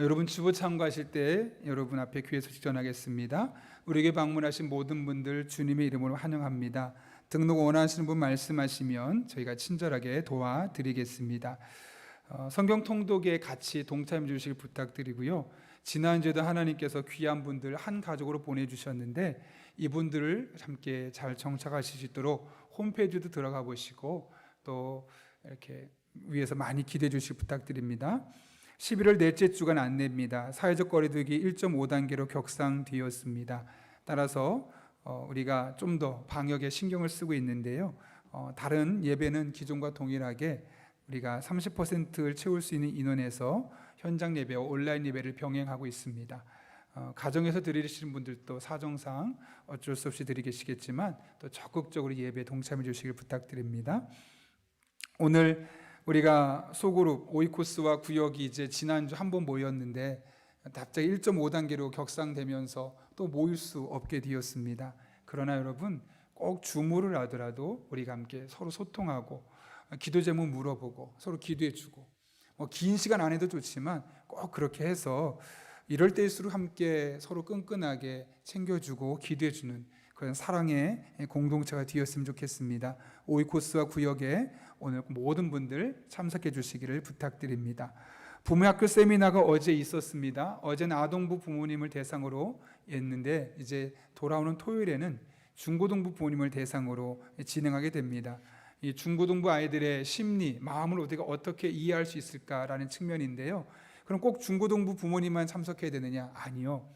여러분 주보 참고하실 때 여러분 앞에 귀에 소식 전하겠습니다. 우리에게 방문하신 모든 분들 주님의 이름으로 환영합니다. 등록 원하시는 분 말씀하시면 저희가 친절하게 도와드리겠습니다. 성경 통독에 같이 동참해 주시길 부탁드리고요. 지난주에도 하나님께서 귀한 분들 한 가족으로 보내주셨는데 이분들을 함께 잘 정착하실 수 있도록 홈페이지도 들어가 보시고 또 이렇게 위에서 많이 기대해 주시길 부탁드립니다. 11월 넷째 주간 안내입니다. 사회적 거리두기 1.5단계로 격상되었습니다. 따라서 우리가 좀 더 방역에 신경을 쓰고 있는데요. 다른 예배는 기존과 동일하게 우리가 30%를 채울 수 있는 인원에서 현장 예배와 온라인 예배를 병행하고 있습니다. 가정에서 드리시는 분들도 사정상 어쩔 수 없이 드리겠지만 또 적극적으로 예배에 동참해 주시길 부탁드립니다. 오늘 우리가 소그룹 오이코스와 구역이 이제 지난주 한번 모였는데 갑자기 1.5단계로 격상되면서 또 모일 수 없게 되었습니다. 그러나 여러분 꼭 주무를 하더라도 우리가 함께 서로 소통하고 기도 제목 물어보고 서로 기도해주고 긴 시간 안 해도 좋지만 꼭 그렇게 해서 이럴 때일수록 함께 서로 끈끈하게 챙겨주고 기도해주는 그런 사랑의 공동체가 되었으면 좋겠습니다. 오이코스와 구역에 오늘 모든 분들 참석해 주시기를 부탁드립니다. 부모학교 세미나가 어제 있었습니다. 어제는 아동부 부모님을 대상으로 했는데 이제 돌아오는 토요일에는 중고등부 부모님을 대상으로 진행하게 됩니다. 이 중고등부 아이들의 심리, 마음을 우리가 어떻게 이해할 수 있을까라는 측면인데요. 그럼 꼭 중고등부 부모님만 참석해야 되느냐? 아니요.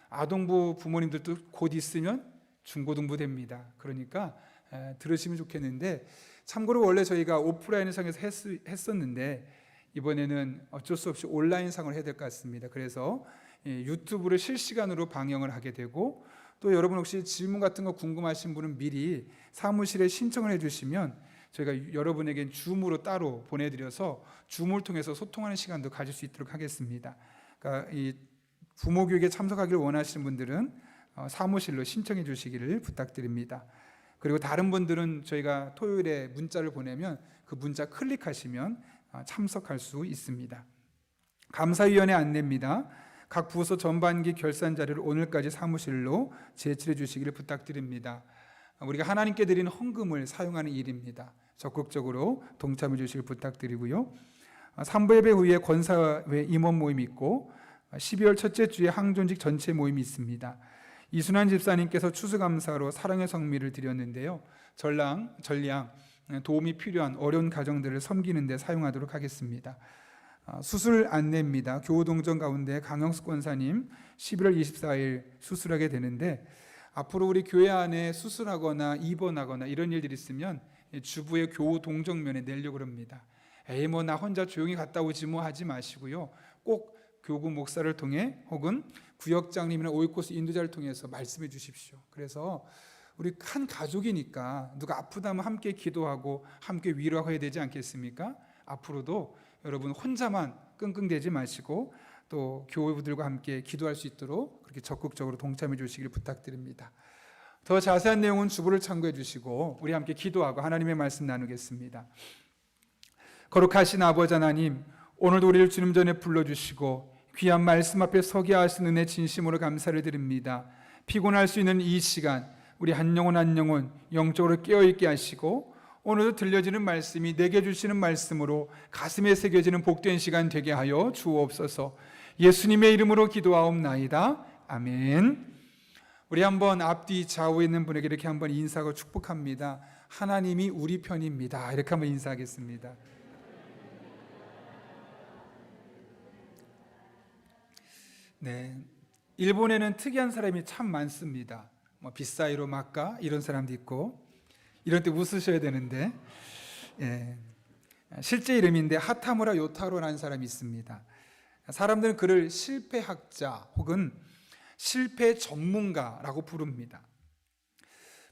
아동부 부모님들도 곧 있으면 중고등부 됩니다. 그러니까 들으시면 좋겠는데, 참고로 원래 저희가 오프라인 상에서 했었는데 이번에는 어쩔 수 없이 온라인 상을 해야 될 것 같습니다. 그래서 유튜브를 실시간으로 방영을 하게 되고, 또 여러분 혹시 질문 같은 거 궁금하신 분은 미리 사무실에 신청을 해주시면 저희가 여러분에게 줌으로 따로 보내드려서 줌을 통해서 소통하는 시간도 가질 수 있도록 하겠습니다. 그러니까 이 부모 교육에 참석하기를 원하시는 분들은 사무실로 신청해 주시기를 부탁드립니다. 그리고 다른 분들은 저희가 토요일에 문자를 보내면 그 문자 클릭하시면 참석할 수 있습니다. 감사위원회 안내입니다. 각 부서 전반기 결산 자료를 오늘까지 사무실로 제출해 주시기를 부탁드립니다. 우리가 하나님께 드리는 헌금을 사용하는 일입니다. 적극적으로 동참해 주시길 부탁드리고요. 3부 예배 후에 권사회 임원 모임이 있고 12월 첫째 주에 항존직 전체 모임이 있습니다. 이순환 집사님께서 추수감사로 사랑의 성미를 드렸는데요. 전량 도움이 필요한 어려운 가정들을 섬기는 데 사용하도록 하겠습니다. 수술 안내입니다. 교우동정 가운데 강영숙 권사님 11월 24일 수술하게 되는데, 앞으로 우리 교회 안에 수술하거나 입원하거나 이런 일들이 있으면 주부의 교우동정면에 내려고 합니다. 에이 뭐 나 혼자 조용히 갔다 오지 뭐 하지 마시고요. 꼭 교구 목사를 통해 혹은 구역장님이나 오이코스 인도자를 통해서 말씀해 주십시오. 그래서 우리 한 가족이니까 누가 아프다면 함께 기도하고 함께 위로하고 해야 되지 않겠습니까? 앞으로도 여러분 혼자만 끙끙대지 마시고 또 교우들과 함께 기도할 수 있도록 그렇게 적극적으로 동참해 주시길 부탁드립니다. 더 자세한 내용은 주보를 참고해 주시고 우리 함께 기도하고 하나님의 말씀 나누겠습니다. 거룩하신 아버지 하나님, 오늘도 우리를 주님 전에 불러주시고 귀한 말씀 앞에 서게 하신 은혜 진심으로 감사를 드립니다. 피곤할 수 있는 이 시간 우리 한 영혼 한 영혼 영적으로 깨어있게 하시고 오늘도 들려지는 말씀이 내게 주시는 말씀으로 가슴에 새겨지는 복된 시간 되게 하여 주옵소서. 예수님의 이름으로 기도하옵나이다. 아멘. 우리 한번 앞뒤 좌우에 있는 분에게 이렇게 한번 인사하고 축복합니다. 하나님이 우리 편입니다. 이렇게 한번 인사하겠습니다. 네, 일본에는 특이한 사람이 참 많습니다. 빗사이로 막가 이런 사람도 있고, 이런 때 웃으셔야 되는데 실제 이름인데 하타무라 요타로라는 사람이 있습니다. 사람들은 그를 실패학자 혹은 실패 전문가라고 부릅니다.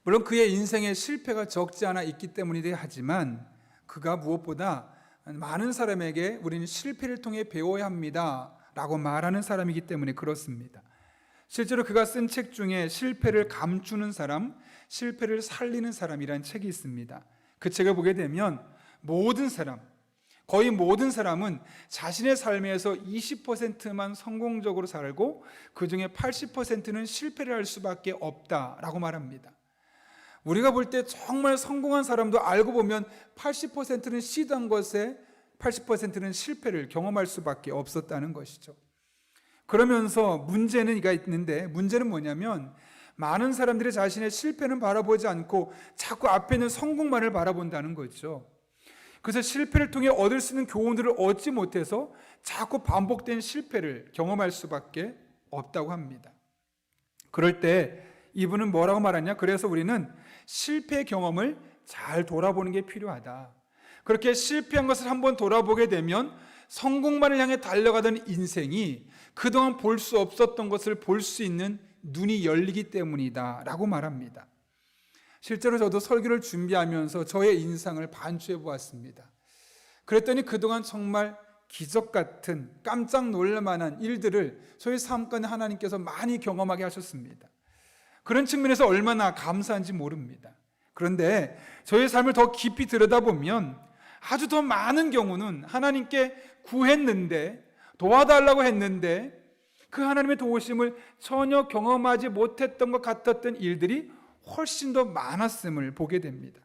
물론 그의 인생에 실패가 적지 않아 있기 때문이기도 하지만 그가 무엇보다 많은 사람에게 우리는 실패를 통해 배워야 합니다 라고 말하는 사람이기 때문에 그렇습니다. 실제로 그가 쓴 책 중에 실패를 감추는 사람, 실패를 살리는 사람이라는 책이 있습니다. 그 책을 보게 되면 모든 사람, 거의 모든 사람은 자신의 삶에서 20%만 성공적으로 살고 그 중에 80%는 실패를 할 수밖에 없다라고 말합니다. 우리가 볼 때 정말 성공한 사람도 알고 보면 80%는 시도한 것에 80%는 실패를 경험할 수밖에 없었다는 것이죠. 그러면서 문제는 있는데, 문제는 뭐냐면 많은 사람들이 자신의 실패는 바라보지 않고 자꾸 앞에 있는 성공만을 바라본다는 거죠. 그래서 실패를 통해 얻을 수 있는 교훈들을 얻지 못해서 자꾸 반복된 실패를 경험할 수밖에 없다고 합니다. 그럴 때 이분은 뭐라고 말하냐? 그래서 우리는 실패 경험을 잘 돌아보는 게 필요하다. 그렇게 실패한 것을 한번 돌아보게 되면 성공만을 향해 달려가던 인생이 그동안 볼 수 없었던 것을 볼 수 있는 눈이 열리기 때문이다 라고 말합니다. 실제로 저도 설교를 준비하면서 저의 인상을 반추해 보았습니다. 그랬더니 그동안 정말 기적 같은 깜짝 놀랄 만한 일들을 저희 삶 가운데 하나님께서 많이 경험하게 하셨습니다. 그런 측면에서 얼마나 감사한지 모릅니다. 그런데 저희 삶을 더 깊이 들여다보면 아주 더 많은 경우는 하나님께 구했는데, 도와달라고 했는데 그 하나님의 도우심을 전혀 경험하지 못했던 것 같았던 일들이 훨씬 더 많았음을 보게 됩니다.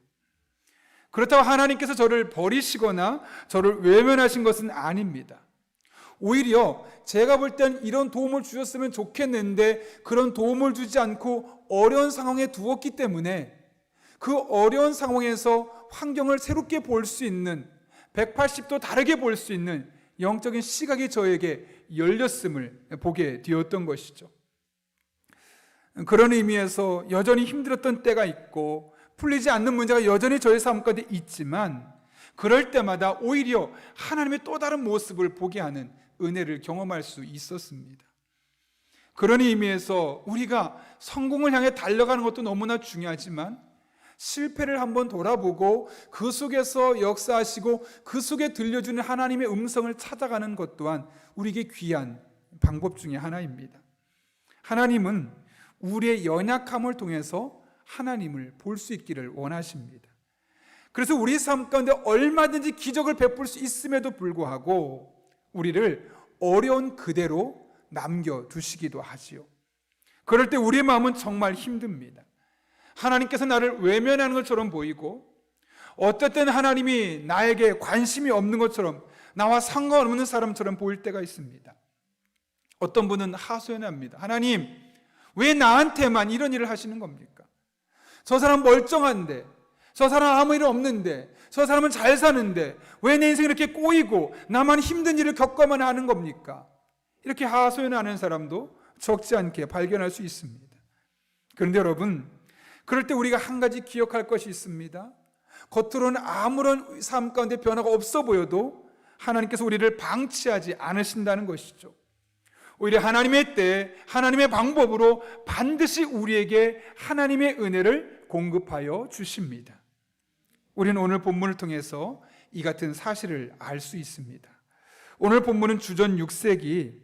그렇다고 하나님께서 저를 버리시거나 저를 외면하신 것은 아닙니다. 오히려 제가 볼 땐 이런 도움을 주셨으면 좋겠는데 그런 도움을 주지 않고 어려운 상황에 두었기 때문에 그 어려운 상황에서 환경을 새롭게 볼 수 있는, 180도 다르게 볼 수 있는 영적인 시각이 저에게 열렸음을 보게 되었던 것이죠. 그런 의미에서 여전히 힘들었던 때가 있고 풀리지 않는 문제가 여전히 저의 삶 가운데 있지만, 그럴 때마다 오히려 하나님의 또 다른 모습을 보게 하는 은혜를 경험할 수 있었습니다. 그런 의미에서 우리가 성공을 향해 달려가는 것도 너무나 중요하지만 실패를 한번 돌아보고 그 속에서 역사하시고 그 속에 들려주는 하나님의 음성을 찾아가는 것 또한 우리에게 귀한 방법 중에 하나입니다. 하나님은 우리의 연약함을 통해서 하나님을 볼 수 있기를 원하십니다. 그래서 우리 삶 가운데 얼마든지 기적을 베풀 수 있음에도 불구하고 우리를 어려운 그대로 남겨두시기도 하지요. 그럴 때 우리의 마음은 정말 힘듭니다. 하나님께서 나를 외면하는 것처럼 보이고, 어떨 때는 하나님이 나에게 관심이 없는 것처럼, 나와 상관없는 사람처럼 보일 때가 있습니다. 어떤 분은 하소연합니다. 하나님, 왜 나한테만 이런 일을 하시는 겁니까? 저 사람 멀쩡한데, 저 사람 아무 일 없는데, 저 사람은 잘 사는데 왜 내 인생이 이렇게 꼬이고 나만 힘든 일을 겪어만 하는 겁니까? 이렇게 하소연하는 사람도 적지 않게 발견할 수 있습니다. 그런데 여러분, 그럴 때 우리가 한 가지 기억할 것이 있습니다. 겉으로는 아무런 삶 가운데 변화가 없어 보여도 하나님께서 우리를 방치하지 않으신다는 것이죠. 오히려 하나님의 때, 하나님의 방법으로 반드시 우리에게 하나님의 은혜를 공급하여 주십니다. 우리는 오늘 본문을 통해서 이 같은 사실을 알 수 있습니다. 오늘 본문은 주전 6세기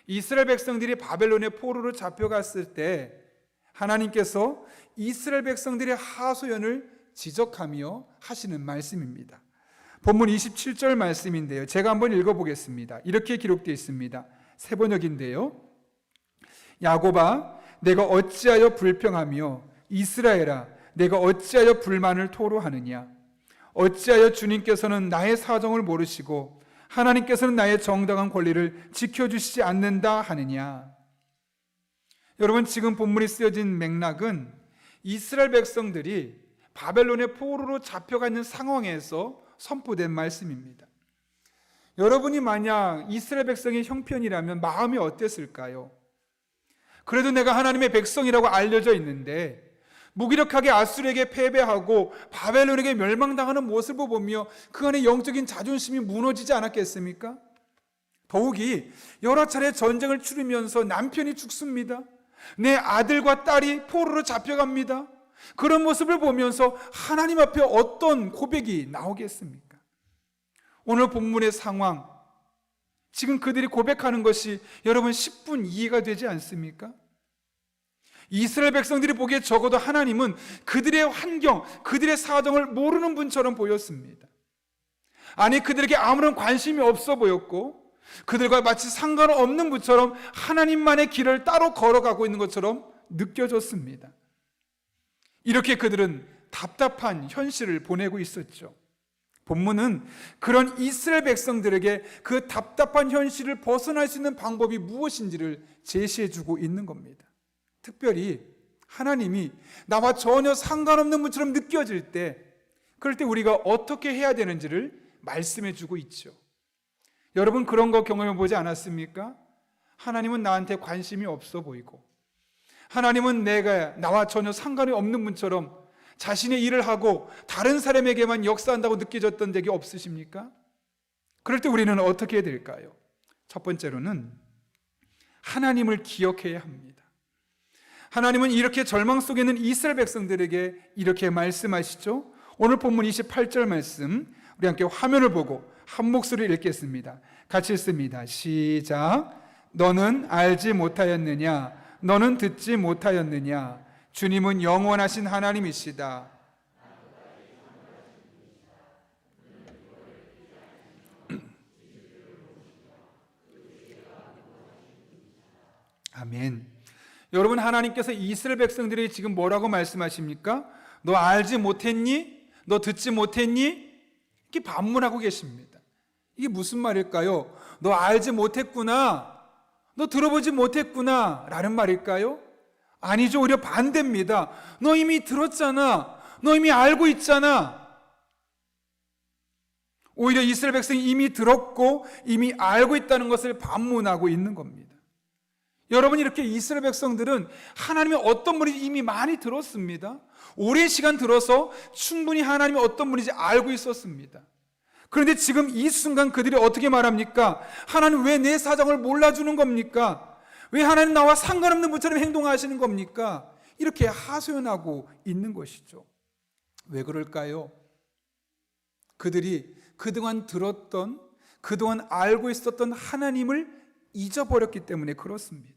이스라엘 백성들이 바벨론의 포로로 잡혀갔을 때 하나님께서 이스라엘 백성들의 하소연을 지적하며 하시는 말씀입니다. 본문 27절 말씀인데요, 제가 한번 읽어보겠습니다. 이렇게 기록되어 있습니다. 세번역인데요, 야곱아, 내가 어찌하여 불평하며 이스라엘아, 내가 어찌하여 불만을 토로하느냐? 어찌하여 주님께서는 나의 사정을 모르시고 하나님께서는 나의 정당한 권리를 지켜주시지 않는다 하느냐? 여러분, 지금 본문이 쓰여진 맥락은 이스라엘 백성들이 바벨론의 포로로 잡혀가 있는 상황에서 선포된 말씀입니다. 여러분이 만약 이스라엘 백성의 형편이라면 마음이 어땠을까요? 그래도 내가 하나님의 백성이라고 알려져 있는데 무기력하게 아수르에게 패배하고 바벨론에게 멸망당하는 모습을 보며 그 안에 영적인 자존심이 무너지지 않았겠습니까? 더욱이 여러 차례 전쟁을 치르면서 남편이 죽습니다. 내 아들과 딸이 포로로 잡혀갑니다. 그런 모습을 보면서 하나님 앞에 어떤 고백이 나오겠습니까? 오늘 본문의 상황, 지금 그들이 고백하는 것이 여러분 10분 이해가 되지 않습니까? 이스라엘 백성들이 보기에 적어도 하나님은 그들의 환경, 그들의 사정을 모르는 분처럼 보였습니다. 아니, 그들에게 아무런 관심이 없어 보였고 그들과 마치 상관없는 분처럼 하나님만의 길을 따로 걸어가고 있는 것처럼 느껴졌습니다. 이렇게 그들은 답답한 현실을 보내고 있었죠. 본문은 그런 이스라엘 백성들에게 그 답답한 현실을 벗어날 수 있는 방법이 무엇인지를 제시해주고 있는 겁니다. 특별히 하나님이 나와 전혀 상관없는 분처럼 느껴질 때, 그럴 때 우리가 어떻게 해야 되는지를 말씀해주고 있죠. 여러분, 그런 거 경험해 보지 않았습니까? 하나님은 나한테 관심이 없어 보이고, 하나님은 나와 전혀 상관이 없는 분처럼 자신의 일을 하고 다른 사람에게만 역사한다고 느껴졌던 적이 없으십니까? 그럴 때 우리는 어떻게 해야 될까요? 첫 번째로는 하나님을 기억해야 합니다. 하나님은 이렇게 절망 속에 있는 이스라엘 백성들에게 이렇게 말씀하시죠. 오늘 본문 28절 말씀, 우리 함께 화면을 보고 한 목소리를 읽겠습니다. 같이 읽습니다. 시작. 너는 알지 못하였느냐? 너는 듣지 못하였느냐? 주님은 영원하신 하나님이시다. 아멘. 여러분, 하나님께서 이스라엘 백성들이 지금 뭐라고 말씀하십니까? 너 알지 못했니? 너 듣지 못했니? 이렇게 반문하고 계십니다. 이게 무슨 말일까요? 너 알지 못했구나, 너 들어보지 못했구나 라는 말일까요? 아니죠. 오히려 반대입니다. 너 이미 들었잖아, 너 이미 알고 있잖아. 오히려 이스라엘 백성이 이미 들었고 이미 알고 있다는 것을 반문하고 있는 겁니다. 여러분, 이렇게 이스라엘 백성들은 하나님의 어떤 분인지 이미 많이 들었습니다. 오랜 시간 들어서 충분히 하나님이 어떤 분인지 알고 있었습니다. 그런데 지금 이 순간 그들이 어떻게 말합니까? 하나님, 왜 내 사정을 몰라주는 겁니까? 왜 하나님 나와 상관없는 분처럼 행동하시는 겁니까? 이렇게 하소연하고 있는 것이죠. 왜 그럴까요? 그들이 그동안 들었던, 그동안 알고 있었던 하나님을 잊어버렸기 때문에 그렇습니다.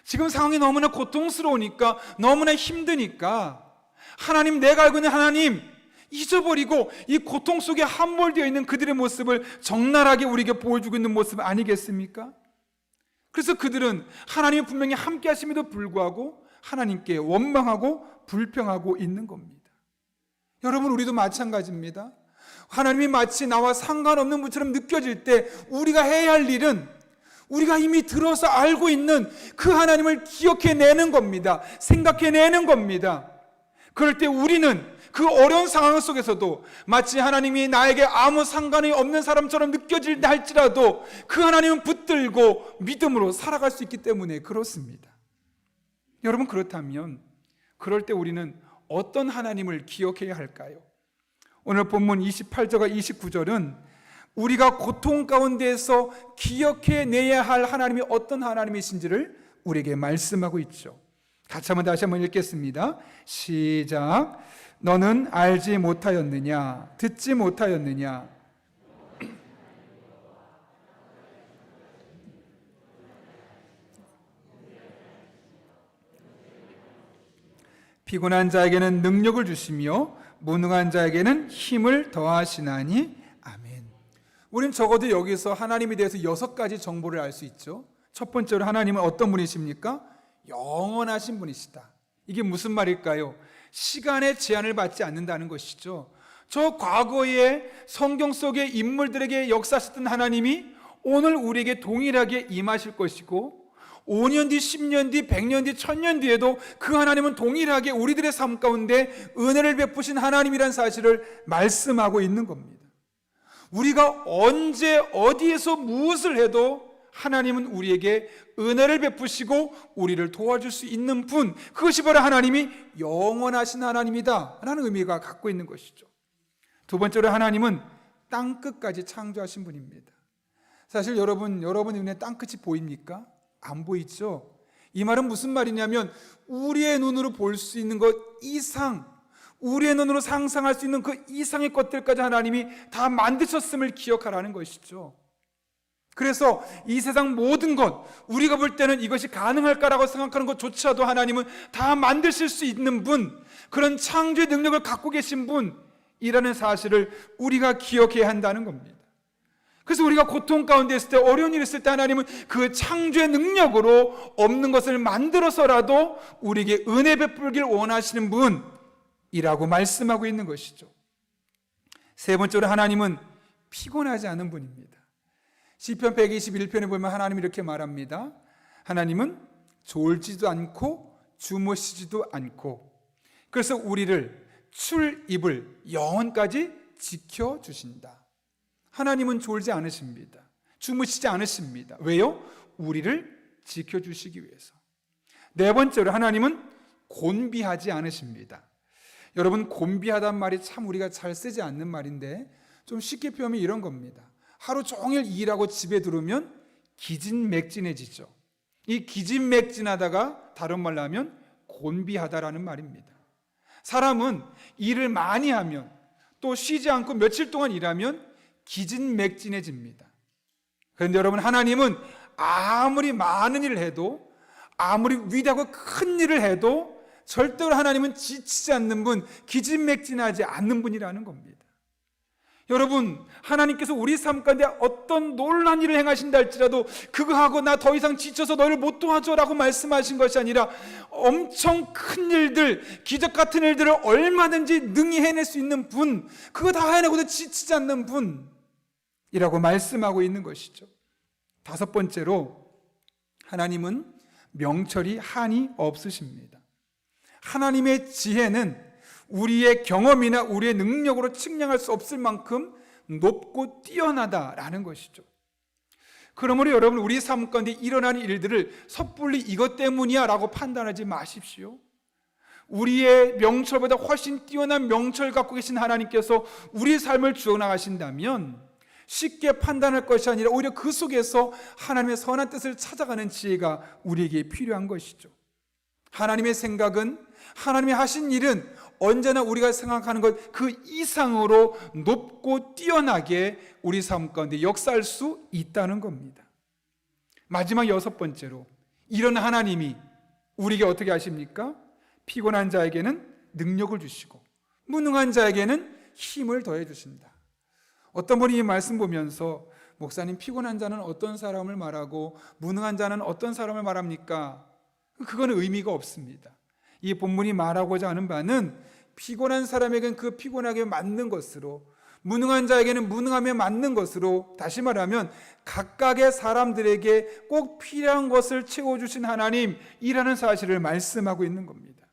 지금 상황이 너무나 고통스러우니까, 너무나 힘드니까 하나님, 내가 알고 있는 하나님 잊어버리고 이 고통 속에 함몰되어 있는 그들의 모습을 적나라하게 우리에게 보여주고 있는 모습 아니겠습니까? 그래서 그들은 하나님이 분명히 함께 하심에도 불구하고 하나님께 원망하고 불평하고 있는 겁니다. 여러분, 우리도 마찬가지입니다. 하나님이 마치 나와 상관없는 분처럼 느껴질 때 우리가 해야 할 일은 우리가 이미 들어서 알고 있는 그 하나님을 기억해내는 겁니다. 생각해내는 겁니다. 그럴 때 우리는 그 어려운 상황 속에서도 마치 하나님이 나에게 아무 상관이 없는 사람처럼 느껴질다 할지라도 그 하나님은 붙들고 믿음으로 살아갈 수 있기 때문에 그렇습니다. 여러분, 그렇다면 그럴 때 우리는 어떤 하나님을 기억해야 할까요? 오늘 본문 28절과 29절은 우리가 고통 가운데에서 기억해내야 할 하나님이 어떤 하나님이신지를 우리에게 말씀하고 있죠. 같이 다시 한번 읽겠습니다. 시작. 너는 알지 못하였느냐? 듣지 못하였느냐? 피곤한 자에게는 능력을 주시며 무능한 자에게는 힘을 더하시나니. 아멘. 우린 적어도 여기서 하나님에 대해서 6가지 정보를 알 수 있죠. 첫 번째로, 하나님은 어떤 분이십니까? 영원하신 분이시다. 이게 무슨 말일까요? 시간의 제한을 받지 않는다는 것이죠. 저 과거의 성경 속의 인물들에게 역사하셨던 하나님이 오늘 우리에게 동일하게 임하실 것이고, 5년 뒤, 10년 뒤, 100년 뒤, 1000년 뒤에도 그 하나님은 동일하게 우리들의 삶 가운데 은혜를 베푸신 하나님이라는 사실을 말씀하고 있는 겁니다. 우리가 언제 어디에서 무엇을 해도 하나님은 우리에게 은혜를 베푸시고 우리를 도와줄 수 있는 분, 그것이 바로 하나님이 영원하신 하나님이다 라는 의미가 갖고 있는 것이죠. 두 번째로, 하나님은 땅끝까지 창조하신 분입니다. 사실 여러분 눈에 땅끝이 보입니까? 안 보이죠? 이 말은 무슨 말이냐면 우리의 눈으로 볼 수 있는 것 이상, 우리의 눈으로 상상할 수 있는 그 이상의 것들까지 하나님이 다 만드셨음을 기억하라는 것이죠. 그래서 이 세상 모든 것, 우리가 볼 때는 이것이 가능할까라고 생각하는 것조차도 하나님은 다 만드실 수 있는 분, 그런 창조의 능력을 갖고 계신 분, 이라는 사실을 우리가 기억해야 한다는 겁니다. 그래서 우리가 고통 가운데 있을 때, 어려운 일이 있을 때 하나님은 그 창조의 능력으로 없는 것을 만들어서라도 우리에게 은혜 베풀길 원하시는 분이라고 말씀하고 있는 것이죠. 세 번째로 하나님은 피곤하지 않은 분입니다. 시편 121편에 보면 하나님이 이렇게 말합니다. 하나님은 졸지도 않고 주무시지도 않고, 그래서 우리를 출입을 영원까지 지켜주신다. 하나님은 졸지 않으십니다. 주무시지 않으십니다. 왜요? 우리를 지켜주시기 위해서. 네 번째로 하나님은 곤비하지 않으십니다. 여러분, 곤비하다는 말이 참 우리가 잘 쓰지 않는 말인데, 좀 쉽게 표현하면 이런 겁니다. 하루 종일 일하고 집에 들어오면 기진맥진해지죠. 이 기진맥진하다가 다른 말로 하면 곤비하다라는 말입니다. 사람은 일을 많이 하면, 또 쉬지 않고 며칠 동안 일하면 기진맥진해집니다. 그런데 여러분, 하나님은 아무리 많은 일을 해도, 아무리 위대하고 큰 일을 해도 절대로 하나님은 지치지 않는 분, 기진맥진하지 않는 분이라는 겁니다. 여러분, 하나님께서 우리 삶 가운데 어떤 놀라운 일을 행하신다 할지라도 그거 하고 나 더 이상 지쳐서 너를 못 도와줘 라고 말씀하신 것이 아니라, 엄청 큰 일들, 기적 같은 일들을 얼마든지 능히 해낼 수 있는 분, 그거 다 해내고도 지치지 않는 분이라고 말씀하고 있는 것이죠. 다섯 번째로, 하나님은 명철이 한이 없으십니다. 하나님의 지혜는 우리의 경험이나 우리의 능력으로 측량할 수 없을 만큼 높고 뛰어나다라는 것이죠. 그러므로 여러분, 우리 삶 가운데 일어나는 일들을 섣불리 이것 때문이야 라고 판단하지 마십시오. 우리의 명철보다 훨씬 뛰어난 명철 갖고 계신 하나님께서 우리 삶을 주어나가신다면 쉽게 판단할 것이 아니라 오히려 그 속에서 하나님의 선한 뜻을 찾아가는 지혜가 우리에게 필요한 것이죠. 하나님의 생각은, 하나님이 하신 일은 언제나 우리가 생각하는 것 그 이상으로 높고 뛰어나게 우리 삶 가운데 역사할 수 있다는 겁니다. 마지막 여섯 번째로, 이런 하나님이 우리에게 어떻게 하십니까? 피곤한 자에게는 능력을 주시고 무능한 자에게는 힘을 더해 주신다. 어떤 분이 이 말씀 보면서, 목사님, 피곤한 자는 어떤 사람을 말하고 무능한 자는 어떤 사람을 말합니까? 그거는 의미가 없습니다. 이 본문이 말하고자 하는 바는 피곤한 사람에게는 그 피곤하게 맞는 것으로, 무능한 자에게는 무능함에 맞는 것으로, 다시 말하면 각각의 사람들에게 꼭 필요한 것을 채워주신 하나님이라는 사실을 말씀하고 있는 겁니다.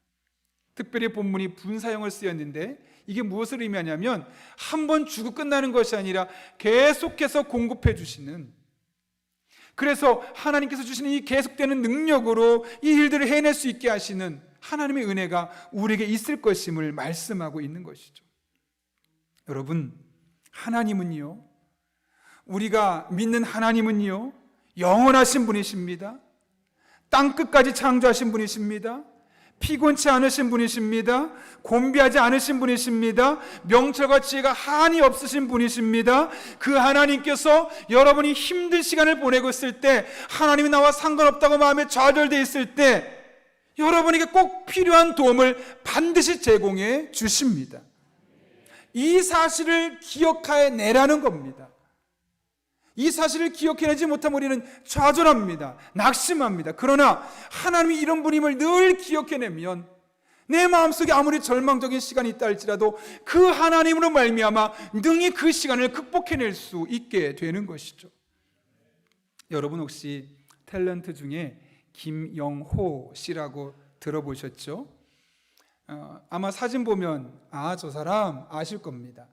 특별히 본문이 분사형을 쓰였는데, 이게 무엇을 의미하냐면 한 번 주고 끝나는 것이 아니라 계속해서 공급해 주시는, 그래서 하나님께서 주시는 이 계속되는 능력으로 이 일들을 해낼 수 있게 하시는 하나님의 은혜가 우리에게 있을 것임을 말씀하고 있는 것이죠. 여러분, 하나님은요, 우리가 믿는 하나님은요, 영원하신 분이십니다. 땅끝까지 창조하신 분이십니다. 피곤치 않으신 분이십니다. 곤비하지 않으신 분이십니다. 명철과 지혜가 한이 없으신 분이십니다. 그 하나님께서 여러분이 힘든 시간을 보내고 있을 때, 하나님이 나와 상관없다고 마음에 좌절되어 있을 때, 여러분에게 꼭 필요한 도움을 반드시 제공해 주십니다. 이 사실을 기억해 내라는 겁니다. 이 사실을 기억해내지 못하면 우리는 좌절합니다. 낙심합니다. 그러나 하나님이 이런 분임을 늘 기억해내면, 내 마음속에 아무리 절망적인 시간이 있다 할지라도 그 하나님으로 말미암아 능히 그 시간을 극복해낼 수 있게 되는 것이죠. 여러분, 혹시 탤런트 중에 김영호 씨라고 들어보셨죠? 아마 사진 보면 저 사람 아실 겁니다.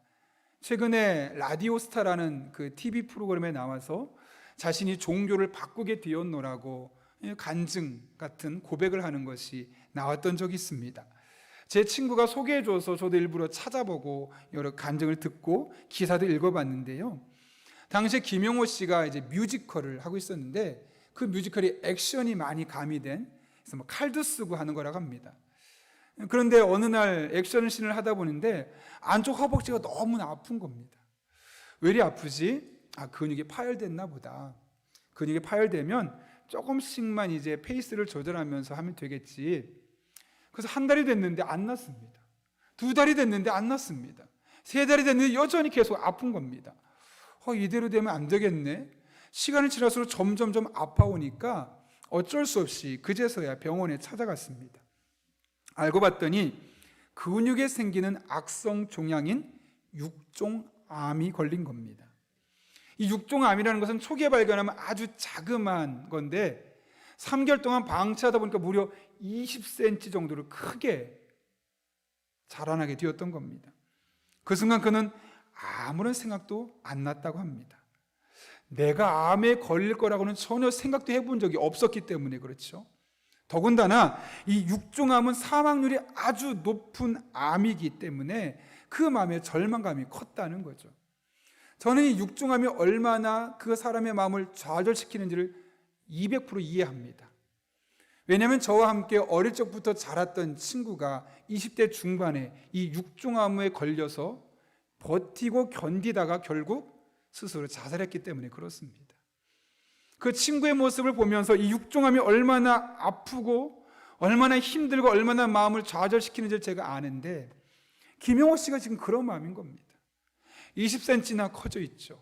최근에 라디오스타라는 그 TV 프로그램에 나와서 자신이 종교를 바꾸게 되었노라고 간증 같은 고백을 하는 것이 나왔던 적이 있습니다. 제 친구가 소개해줘서 저도 일부러 찾아보고 여러 간증을 듣고 기사도 읽어봤는데요. 당시에 김영호 씨가 이제 뮤지컬을 하고 있었는데, 그 뮤지컬이 액션이 많이 가미된, 그래서 칼도 쓰고 하는 거라고 합니다. 그런데 어느 날 액션 씬을 하다 보는데 안쪽 허벅지가 너무 아픈 겁니다. 왜 이리 아프지? 근육이 파열됐나 보다. 근육이 파열되면 조금씩만 이제 페이스를 조절하면서 하면 되겠지. 그래서 한 달이 됐는데 안 났습니다. 2달이 됐는데 안 났습니다. 3달이 됐는데 여전히 계속 아픈 겁니다. 이대로 되면 안 되겠네. 시간이 지날수록 점점점 아파오니까 어쩔 수 없이 그제서야 병원에 찾아갔습니다. 알고 봤더니 근육에 생기는 악성 종양인 육종암이 걸린 겁니다. 이 육종암이라는 것은 초기에 발견하면 아주 자그마한 건데 3개월 동안 방치하다 보니까 무려 20cm 정도로 크게 자라나게 되었던 겁니다. 그 순간 그는 아무런 생각도 안 났다고 합니다. 내가 암에 걸릴 거라고는 전혀 생각도 해본 적이 없었기 때문에 그렇죠. 더군다나 이 육종암은 사망률이 아주 높은 암이기 때문에 그 마음의 절망감이 컸다는 거죠. 저는 이 육종암이 얼마나 그 사람의 마음을 좌절시키는지를 200% 이해합니다. 왜냐하면 저와 함께 어릴 적부터 자랐던 친구가 20대 중반에 이 육종암에 걸려서 버티고 견디다가 결국 스스로 자살했기 때문에 그렇습니다. 그 친구의 모습을 보면서 이 육종암이 얼마나 아프고 얼마나 힘들고 얼마나 마음을 좌절시키는지 제가 아는데 김영호 씨가 지금 그런 마음인 겁니다. 20cm나 커져 있죠.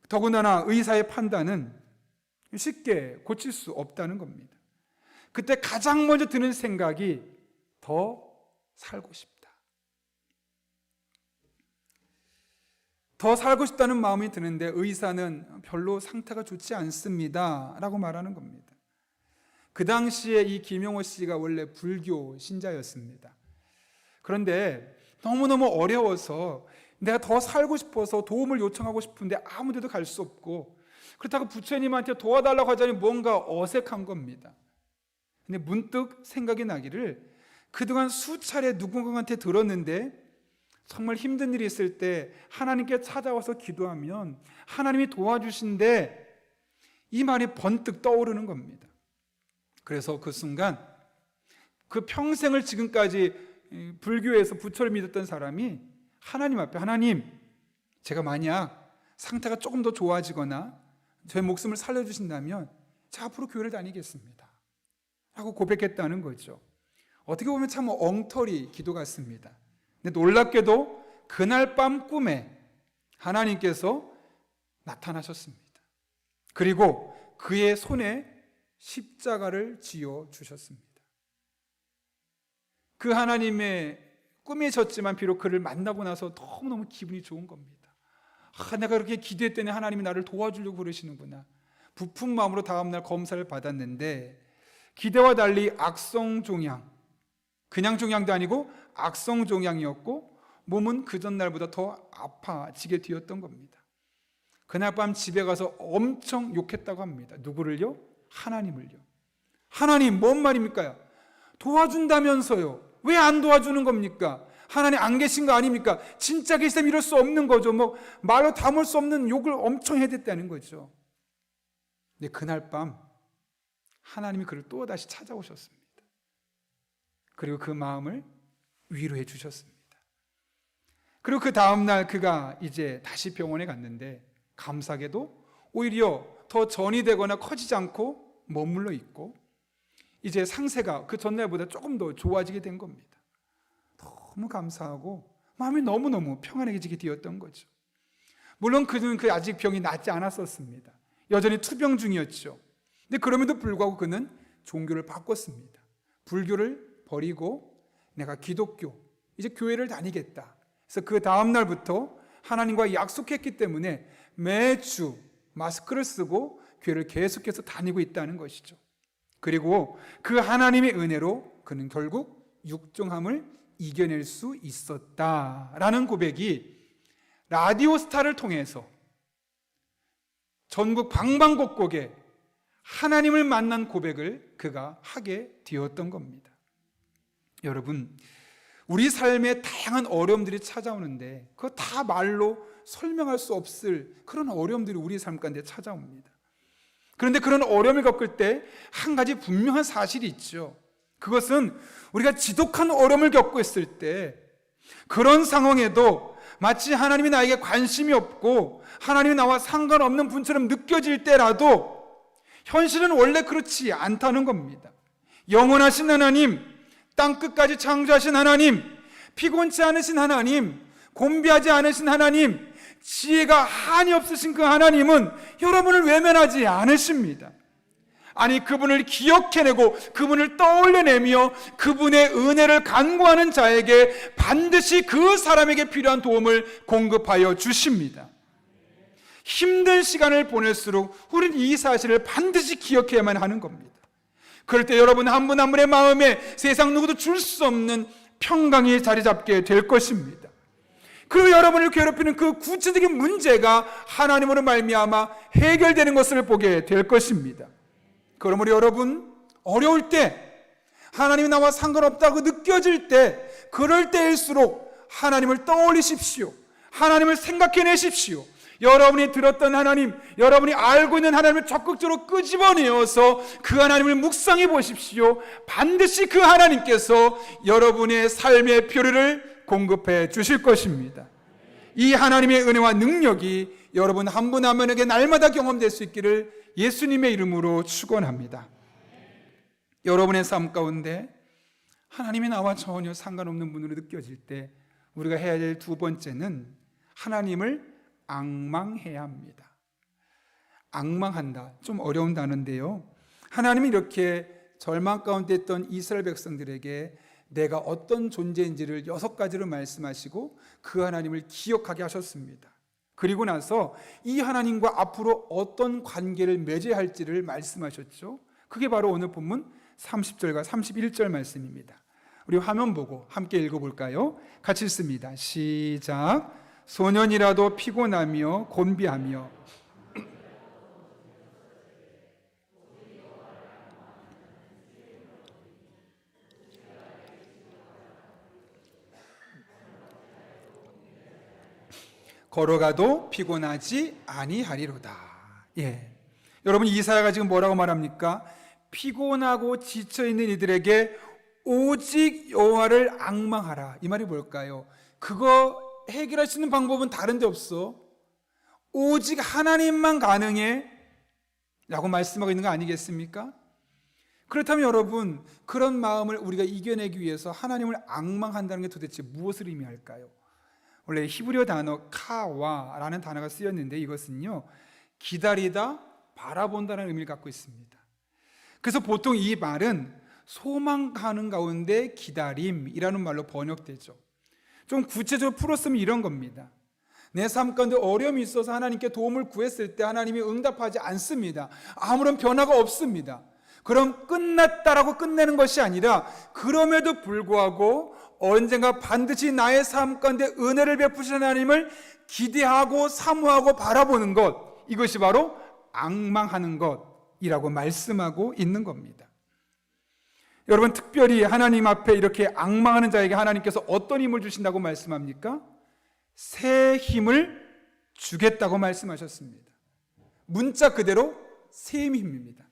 더군다나 의사의 판단은 쉽게 고칠 수 없다는 겁니다. 그때 가장 먼저 드는 생각이 더 살고 싶다. 더 살고 싶다는 마음이 드는데 의사는 별로 상태가 좋지 않습니다 라고 말하는 겁니다. 그 당시에 이 김용호 씨가 원래 불교 신자였습니다. 그런데 너무너무 어려워서 내가 더 살고 싶어서 도움을 요청하고 싶은데 아무 데도 갈 수 없고 그렇다고 부처님한테 도와달라고 하자니 뭔가 어색한 겁니다. 근데 문득 생각이 나기를 그동안 수차례 누군가한테 들었는데 정말 힘든 일이 있을 때 하나님께 찾아와서 기도하면 하나님이 도와주신대, 이 말이 번뜩 떠오르는 겁니다. 그래서 그 순간 그 평생을 지금까지 불교에서 부처를 믿었던 사람이 하나님 앞에, 하나님, 제가 만약 상태가 조금 더 좋아지거나 저의 목숨을 살려주신다면 저 앞으로 교회를 다니겠습니다 라고 고백했다는 거죠. 어떻게 보면 참 엉터리 기도 같습니다. 근데 놀랍게도 그날 밤 꿈에 하나님께서 나타나셨습니다. 그리고 그의 손에 십자가를 지어 주셨습니다. 그 하나님의 꿈이셨지만 비록 그를 만나고 나서 너무너무 기분이 좋은 겁니다. 내가 그렇게 기도했더니 하나님이 나를 도와주려고 그러시는구나. 부푼 마음으로 다음날 검사를 받았는데 기대와 달리 악성 종양, 그냥 종양도 아니고 악성 종양이었고 몸은 그 전날보다 더 아파지게 되었던 겁니다. 그날 밤 집에 가서 엄청 욕했다고 합니다. 누구를요? 하나님을요. 하나님, 뭔 말입니까? 도와준다면서요. 왜 안 도와주는 겁니까? 하나님 안 계신 거 아닙니까? 진짜 계시다면 이럴 수 없는 거죠. 말로 담을 수 없는 욕을 엄청 해댔다는 거죠. 근데 그날 밤 하나님이 그를 또 다시 찾아오셨습니다. 그리고 그 마음을 위로해 주셨습니다. 그리고 그 다음날 그가 이제 다시 병원에 갔는데 감사하게도 오히려 더 전이 되거나 커지지 않고 머물러 있고 이제 상태가 그 전날보다 조금 더 좋아지게 된 겁니다. 너무 감사하고 마음이 너무너무 평안해지게 되었던 거죠. 물론 그는 아직 병이 낫지 않았었습니다. 여전히 투병 중이었죠. 근데 그럼에도 불구하고 그는 종교를 바꿨습니다. 불교를 버리고 내가 기독교, 이제 교회를 다니겠다. 그래서 그 다음 날부터 하나님과 약속했기 때문에 매주 마스크를 쓰고 교회를 계속해서 다니고 있다는 것이죠. 그리고 그 하나님의 은혜로 그는 결국 육종암을 이겨낼 수 있었다라는 고백이 라디오 스타를 통해서 전국 방방곡곡에 하나님을 만난 고백을 그가 하게 되었던 겁니다. 여러분, 우리 삶에 다양한 어려움들이 찾아오는데 그거 다 말로 설명할 수 없을 그런 어려움들이 우리 삶 가운데 찾아옵니다. 그런데 그런 어려움을 겪을 때 한 가지 분명한 사실이 있죠. 그것은 우리가 지독한 어려움을 겪고 있을 때 그런 상황에도 마치 하나님이 나에게 관심이 없고 하나님이 나와 상관없는 분처럼 느껴질 때라도 현실은 원래 그렇지 않다는 겁니다. 영원하신 하나님, 땅끝까지 창조하신 하나님, 피곤치 않으신 하나님, 곤비하지 않으신 하나님, 지혜가 한이 없으신 그 하나님은 여러분을 외면하지 않으십니다. 아니, 그분을 기억해내고 그분을 떠올려내며 그분의 은혜를 간구하는 자에게 반드시 그 사람에게 필요한 도움을 공급하여 주십니다. 힘든 시간을 보낼수록 우리는 이 사실을 반드시 기억해야만 하는 겁니다. 그럴 때 여러분 한 분 한 분의 마음에 세상 누구도 줄 수 없는 평강이 자리 잡게 될 것입니다. 그리고 여러분을 괴롭히는 그 구체적인 문제가 하나님으로 말미암아 해결되는 것을 보게 될 것입니다. 그러므로 여러분, 어려울 때, 하나님이 나와 상관없다고 느껴질 때, 그럴 때일수록 하나님을 떠올리십시오. 하나님을 생각해내십시오. 여러분이 들었던 하나님, 여러분이 알고 있는 하나님을 적극적으로 끄집어내어서 그 하나님을 묵상해 보십시오. 반드시 그 하나님께서 여러분의 삶의 표류를 공급해 주실 것입니다. 이 하나님의 은혜와 능력이 여러분 한 분 한 분에게 날마다 경험될 수 있기를 예수님의 이름으로 축원합니다. 여러분의 삶 가운데 하나님이 나와 전혀 상관없는 분으로 느껴질 때 우리가 해야 될 두 번째는 하나님을 앙망해야 합니다. 앙망한다, 좀 어려운 단어인데요, 하나님이 이렇게 절망 가운데 있던 이스라엘 백성들에게 내가 어떤 존재인지를 6가지로 말씀하시고 그 하나님을 기억하게 하셨습니다. 그리고 나서 이 하나님과 앞으로 어떤 관계를 맺어야 할지를 말씀하셨죠. 그게 바로 오늘 본문 30절과 31절 말씀입니다. 우리 화면 보고 함께 읽어볼까요? 같이 읽습니다. 시작. 소년이라도 피곤하며 곤비하며 걸어가도 피곤하지 아니하리로다. 예. 여러분, 이사야가 지금 뭐라고 말합니까? 피곤하고 지쳐있는 이들에게 오직 여호와를 앙망하라. 이 말이 뭘까요? 그거 해결할 수 있는 방법은 다른 데 없어. 오직 하나님만 가능해 라고 말씀하고 있는 거 아니겠습니까? 그렇다면 여러분, 그런 마음을 우리가 이겨내기 위해서 하나님을 앙망한다는 게 도대체 무엇을 의미할까요? 원래 히브리어 단어 카와라는 단어가 쓰였는데 이것은요, 기다리다, 바라본다는 의미를 갖고 있습니다. 그래서 보통 이 말은 소망하는 가운데 기다림이라는 말로 번역되죠. 좀 구체적으로 풀었으면 이런 겁니다. 내 삶 가운데 어려움이 있어서 하나님께 도움을 구했을 때 하나님이 응답하지 않습니다. 아무런 변화가 없습니다. 그럼 끝났다라고 끝내는 것이 아니라 그럼에도 불구하고 언젠가 반드시 나의 삶 가운데 은혜를 베푸신 하나님을 기대하고 사모하고 바라보는 것, 이것이 바로 앙망하는 것이라고 말씀하고 있는 겁니다. 여러분, 특별히 하나님 앞에 이렇게 앙망하는 자에게 하나님께서 어떤 힘을 주신다고 말씀합니까? 새 힘을 주겠다고 말씀하셨습니다. 문자 그대로 새 힘입니다.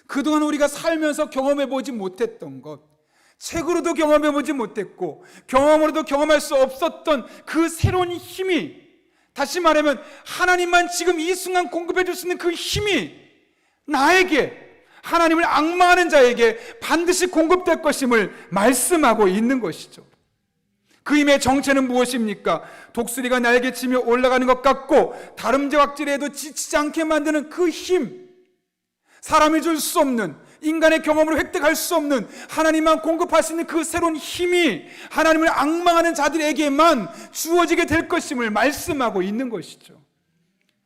그동안 우리가 살면서 경험해보지 못했던 것, 책으로도 경험해보지 못했고 경험으로도 경험할 수 없었던 그 새로운 힘이, 다시 말하면 하나님만 지금 이 순간 공급해 줄 수 있는 그 힘이 나에게, 하나님을 앙망하는 자에게 반드시 공급될 것임을 말씀하고 있는 것이죠. 그 힘의 정체는 무엇입니까? 독수리가 날개치며 올라가는 것 같고 다름쥐락질해도 지치지 않게 만드는 그 힘, 사람이 줄 수 없는, 인간의 경험으로 획득할 수 없는 하나님만 공급할 수 있는 그 새로운 힘이 하나님을 앙망하는 자들에게만 주어지게 될 것임을 말씀하고 있는 것이죠.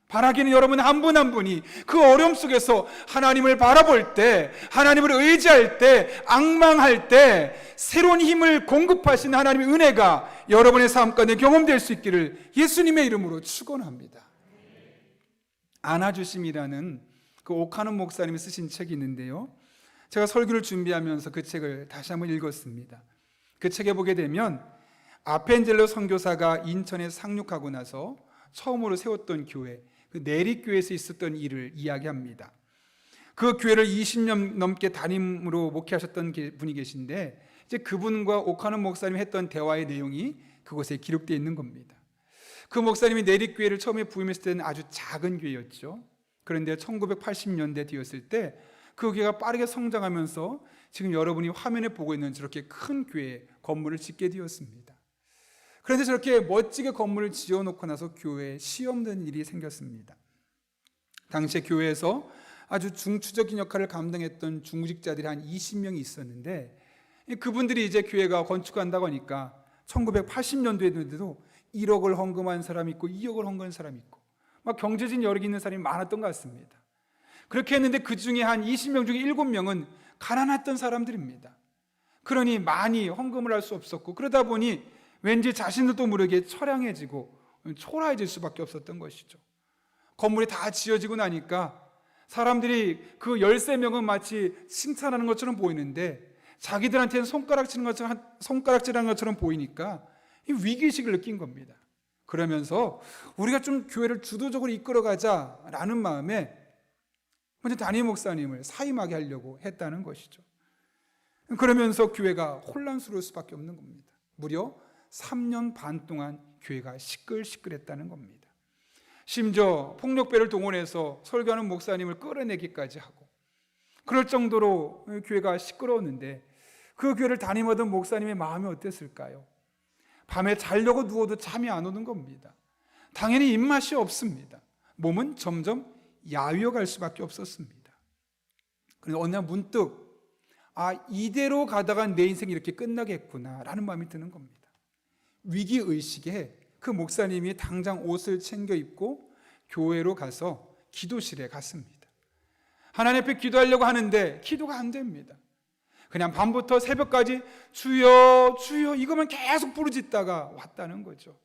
바라기는 여러분 한 분 한 분이 그 어려움 속에서 하나님을 바라볼 때, 하나님을 의지할 때, 앙망할 때 새로운 힘을 공급하신 하나님의 은혜가 여러분의 삶 가운데 경험될 수 있기를 예수님의 이름으로 축원합니다. 안아주심이라는 그 오카노 목사님이 쓰신 책이 있는데요, 제가 설교를 준비하면서 그 책을 다시 한번 읽었습니다. 그 책에 보게 되면 아펜젤로 선교사가 인천에 상륙하고 나서 처음으로 세웠던 교회, 그 내리교회에서 있었던 일을 이야기합니다. 그 교회를 20년 넘게 담임으로 목회하셨던 분이 계신데, 이제 그분과 오카노 목사님이 했던 대화의 내용이 그곳에 기록되어 있는 겁니다. 그 목사님이 내리교회를 처음에 부임했을 때는 아주 작은 교회였죠. 그런데 1980년대 되었을 때 그 교회가 빠르게 성장하면서 지금 여러분이 화면에 보고 있는 저렇게 큰 교회 건물을 짓게 되었습니다. 그런데 저렇게 멋지게 건물을 지어놓고 나서 교회에 시험되는 일이 생겼습니다. 당시에 교회에서 아주 중추적인 역할을 감당했던 중직자들이 한 20명이 있었는데, 그분들이 이제 교회가 건축한다고 하니까 1980년도에도 1억을 헌금한 사람이 있고 2억을 헌금한 사람이 있고 막 경제적인 여력이 있는 사람이 많았던 것 같습니다. 그렇게 했는데 그 중에 한 20명 중에 7명은 가난했던 사람들입니다. 그러니 많이 헌금을 할 수 없었고, 그러다 보니 왠지 자신들도 모르게 처량해지고 초라해질 수밖에 없었던 것이죠. 건물이 다 지어지고 나니까 사람들이 그 13명은 마치 칭찬하는 것처럼 보이는데 자기들한테는 손가락질하는 것처럼 보이니까 이 위기의식을 느낀 겁니다. 그러면서 우리가 좀 교회를 주도적으로 이끌어가자라는 마음에 먼저 담임 목사님을 사임하게 하려고 했다는 것이죠. 그러면서 교회가 혼란스러울 수밖에 없는 겁니다. 무려 3년 반 동안 교회가 시끌시끌했다는 겁니다. 심지어 폭력배를 동원해서 설교하는 목사님을 끌어내기까지 하고, 그럴 정도로 교회가 시끄러웠는데 그 교회를 담임하던 목사님의 마음이 어땠을까요? 밤에 자려고 누워도 잠이 안 오는 겁니다. 당연히 입맛이 없습니다. 몸은 점점 야위어갈 수밖에 없었습니다. 그런데 어느 날 문득 이대로 가다가 내 인생이 이렇게 끝나겠구나 라는 마음이 드는 겁니다. 위기의식에 그 목사님이 당장 옷을 챙겨 입고 교회로 가서 기도실에 갔습니다. 하나님 앞에 기도하려고 하는데 기도가 안 됩니다. 그냥 밤부터 새벽까지 주여 주여 이거만 계속 부르짖다가 왔다는 거죠.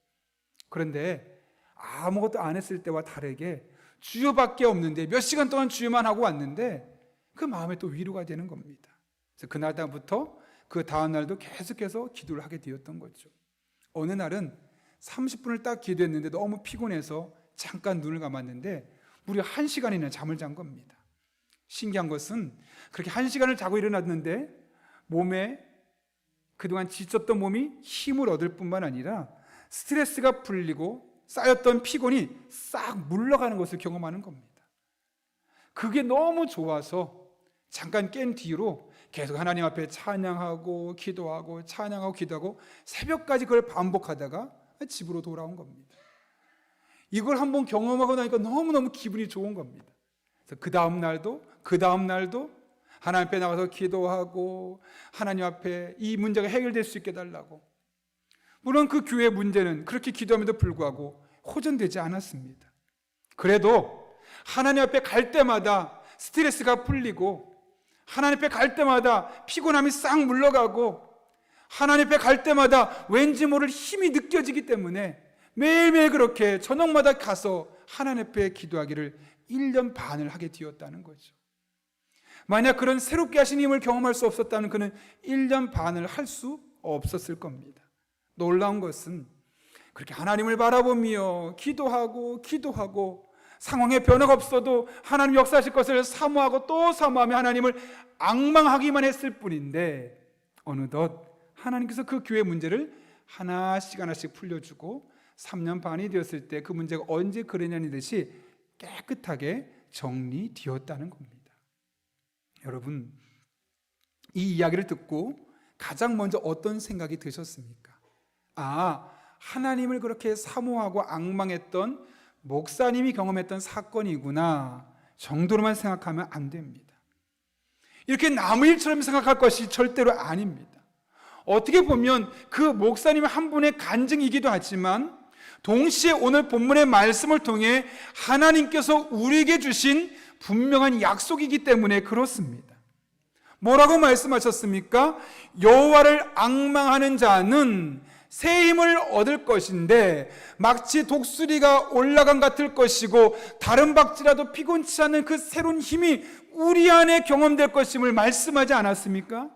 그런데 아무것도 안 했을 때와 다르게 주여밖에 없는데 몇 시간 동안 주여만 하고 왔는데 그 마음에 또 위로가 되는 겁니다. 그래서 그날부터 그 다음 날도 계속해서 기도를 하게 되었던 거죠. 어느 날은 30분을 딱 기도했는데 너무 피곤해서 잠깐 눈을 감았는데 무려 1시간이나 잠을 잔 겁니다. 신기한 것은 그렇게 1시간을 자고 일어났는데 몸에 그동안 지쳤던 몸이 힘을 얻을 뿐만 아니라 스트레스가 풀리고 쌓였던 피곤이 싹 물러가는 것을 경험하는 겁니다. 그게 너무 좋아서 잠깐 깬 뒤로 계속 하나님 앞에 찬양하고 기도하고 찬양하고 기도하고 새벽까지 그걸 반복하다가 집으로 돌아온 겁니다. 이걸 한번 경험하고 나니까 너무너무 기분이 좋은 겁니다. 그래서 그 다음 날도 하나님 앞에 나가서 기도하고 하나님 앞에 이 문제가 해결될 수 있게 해달라고. 물론 그 교회 문제는 그렇게 기도함에도 불구하고 호전되지 않았습니다. 그래도 하나님 앞에 갈 때마다 스트레스가 풀리고 하나님 앞에 갈 때마다 피곤함이 싹 물러가고 하나님 앞에 갈 때마다 왠지 모를 힘이 느껴지기 때문에 매일매일 그렇게 저녁마다 가서 하나님 앞에 기도하기를 1년 반을 하게 되었다는 거죠. 만약 그런 새롭게 하신 힘을 경험할 수 없었다면 그는 1년 반을 할 수 없었을 겁니다. 놀라운 것은 그렇게 하나님을 바라보며 기도하고 상황에 변화가 없어도 하나님 역사하실 것을 사모하고 또 사모하며 하나님을 앙망하기만 했을 뿐인데 어느덧 하나님께서 그 교회 문제를 하나씩 풀려주고 3년 반이 되었을 때 그 문제가 언제 그러냐는 듯이 깨끗하게 정리되었다는 겁니다. 여러분, 이 이야기를 듣고 가장 먼저 어떤 생각이 드셨습니까? 하나님을 그렇게 사모하고 앙망했던 목사님이 경험했던 사건이구나 정도로만 생각하면 안 됩니다. 이렇게 남의 일처럼 생각할 것이 절대로 아닙니다. 어떻게 보면 그 목사님 한 분의 간증이기도 하지만 동시에 오늘 본문의 말씀을 통해 하나님께서 우리에게 주신 분명한 약속이기 때문에 그렇습니다. 뭐라고 말씀하셨습니까? 여호와를 앙망하는 자는 새 힘을 얻을 것인데 마치 독수리가 올라간 같을 것이고 다른 박쥐라도 피곤치 않는 그 새로운 힘이 우리 안에 경험될 것임을 말씀하지 않았습니까?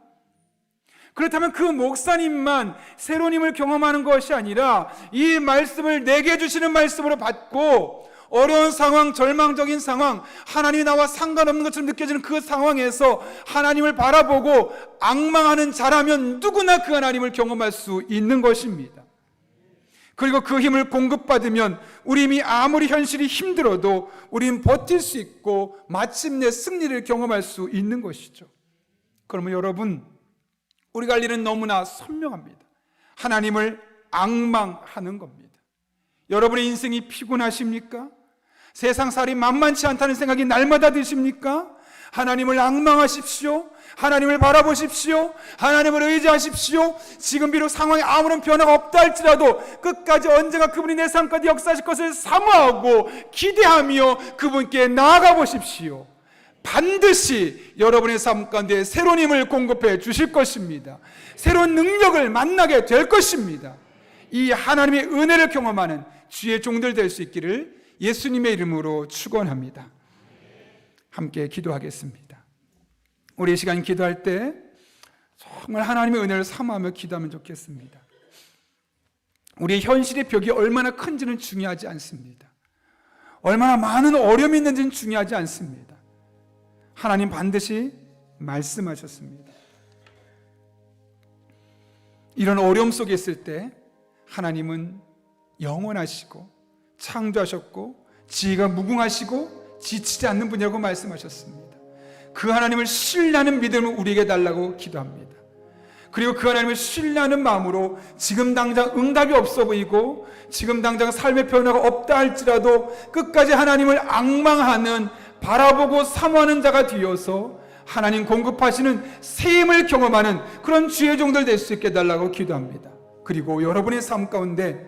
그렇다면 그 목사님만 새로운 힘을 경험하는 것이 아니라 이 말씀을 내게 주시는 말씀으로 받고 어려운 상황, 절망적인 상황, 하나님이 나와 상관없는 것처럼 느껴지는 그 상황에서 하나님을 바라보고 앙망하는 자라면 누구나 그 하나님을 경험할 수 있는 것입니다. 그리고 그 힘을 공급받으면 우리 힘이 아무리 현실이 힘들어도 우리는 버틸 수 있고 마침내 승리를 경험할 수 있는 것이죠. 그러면 여러분, 우리가 할 일은 너무나 선명합니다. 하나님을 앙망하는 겁니다. 여러분의 인생이 피곤하십니까? 세상살이 만만치 않다는 생각이 날마다 드십니까? 하나님을 앙망하십시오. 하나님을 바라보십시오. 하나님을 의지하십시오. 지금 비록 상황에 아무런 변화가 없다 할지라도 끝까지 언젠가 그분이 내 삶 가운데 역사하실 것을 사모하고 기대하며 그분께 나아가 보십시오. 반드시 여러분의 삶 가운데 새로운 힘을 공급해 주실 것입니다. 새로운 능력을 만나게 될 것입니다. 이 하나님의 은혜를 경험하는 주의 종들 될 수 있기를 예수님의 이름으로 축원합니다. 함께 기도하겠습니다. 우리 이 시간 기도할 때 정말 하나님의 은혜를 사모하며 기도하면 좋겠습니다. 우리의 현실의 벽이 얼마나 큰지는 중요하지 않습니다. 얼마나 많은 어려움이 있는지는 중요하지 않습니다. 하나님 반드시 말씀하셨습니다. 이런 어려움 속에 있을 때 하나님은 영원하시고 창조하셨고 지혜가 무궁하시고 지치지 않는 분이라고 말씀하셨습니다. 그 하나님을 신뢰하는 믿음을 우리에게 달라고 기도합니다. 그리고 그 하나님을 신뢰하는 마음으로 지금 당장 응답이 없어 보이고 지금 당장 삶의 변화가 없다 할지라도 끝까지 하나님을 앙망하는, 바라보고 사모하는 자가 되어서 하나님 공급하시는 새 힘을 경험하는 그런 주의 종들 될 수 있게 달라고 기도합니다. 그리고 여러분의 삶 가운데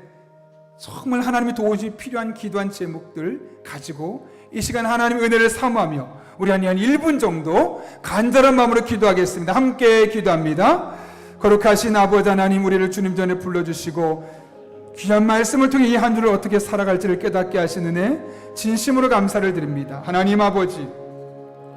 정말 하나님의 도우심이 필요한 기도한 제목들 가지고 이 시간 하나님의 은혜를 사모하며 우리 한 1분 정도 간절한 마음으로 기도하겠습니다. 함께 기도합니다. 거룩하신 아버지 하나님, 우리를 주님 전에 불러주시고 귀한 말씀을 통해 이 한 주를 어떻게 살아갈지를 깨닫게 하시는 은혜 진심으로 감사를 드립니다. 하나님 아버지,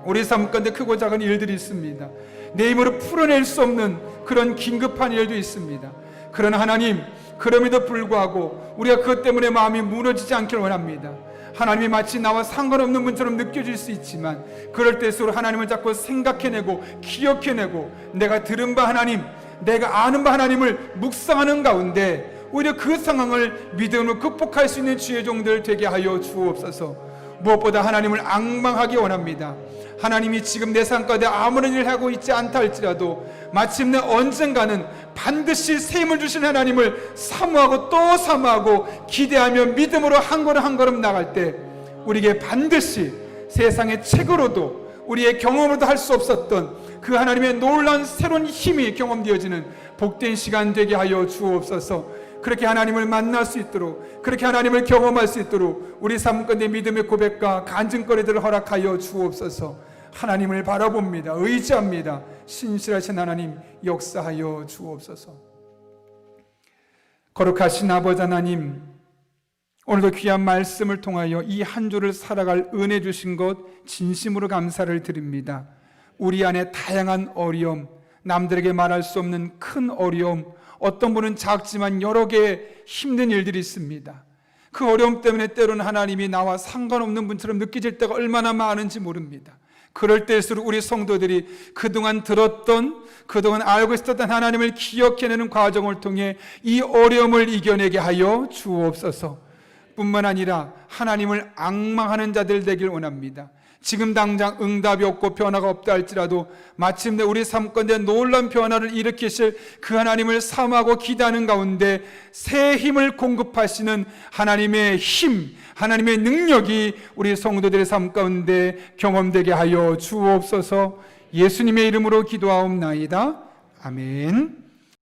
우리 삶 가운데 크고 작은 일들이 있습니다. 내 힘으로 풀어낼 수 없는 그런 긴급한 일도 있습니다. 그러나 하나님, 그럼에도 불구하고 우리가 그것 때문에 마음이 무너지지 않기를 원합니다. 하나님이 마치 나와 상관없는 분처럼 느껴질 수 있지만 그럴 때일수록 하나님을 자꾸 생각해내고 기억해내고 내가 들은 바 하나님, 내가 아는 바 하나님을 묵상하는 가운데 오히려 그 상황을 믿음으로 극복할 수 있는 주의 종들 되게 하여 주옵소서. 무엇보다 하나님을 앙망하기 원합니다. 하나님이 지금 내 삶 가운데 아무런 일을 하고 있지 않다 할지라도 마침내 언젠가는 반드시 새 힘을 주신 하나님을 사모하고 또 사모하고 기대하며 믿음으로 한 걸음 한 걸음 나갈 때 우리에게 반드시 세상의 책으로도 우리의 경험으로도 할 수 없었던 그 하나님의 놀라운 새로운 힘이 경험되어지는 복된 시간 되게 하여 주옵소서. 그렇게 하나님을 만날 수 있도록, 그렇게 하나님을 경험할 수 있도록 우리 삶 가운데 믿음의 고백과 간증거리들을 허락하여 주옵소서. 하나님을 바라봅니다. 의지합니다. 신실하신 하나님 역사하여 주옵소서. 거룩하신 아버지 하나님, 오늘도 귀한 말씀을 통하여 이 한 주를 살아갈 은혜 주신 것 진심으로 감사를 드립니다. 우리 안에 다양한 어려움, 남들에게 말할 수 없는 큰 어려움, 어떤 분은 작지만 여러 개의 힘든 일들이 있습니다. 그 어려움 때문에 때로는 하나님이 나와 상관없는 분처럼 느껴질 때가 얼마나 많은지 모릅니다. 그럴 때일수록 우리 성도들이 그동안 들었던, 그동안 알고 있었던 하나님을 기억해내는 과정을 통해 이 어려움을 이겨내게 하여 주옵소서. 뿐만 아니라 하나님을 앙망하는 자들 되길 원합니다. 지금 당장 응답이 없고 변화가 없다 할지라도 마침내 우리 삶 가운데 놀라운 변화를 일으키실 그 하나님을 사모하고 기대하는 가운데 새 힘을 공급하시는 하나님의 힘, 하나님의 능력이 우리 성도들의 삶 가운데 경험되게 하여 주옵소서. 예수님의 이름으로 기도하옵나이다. 아멘.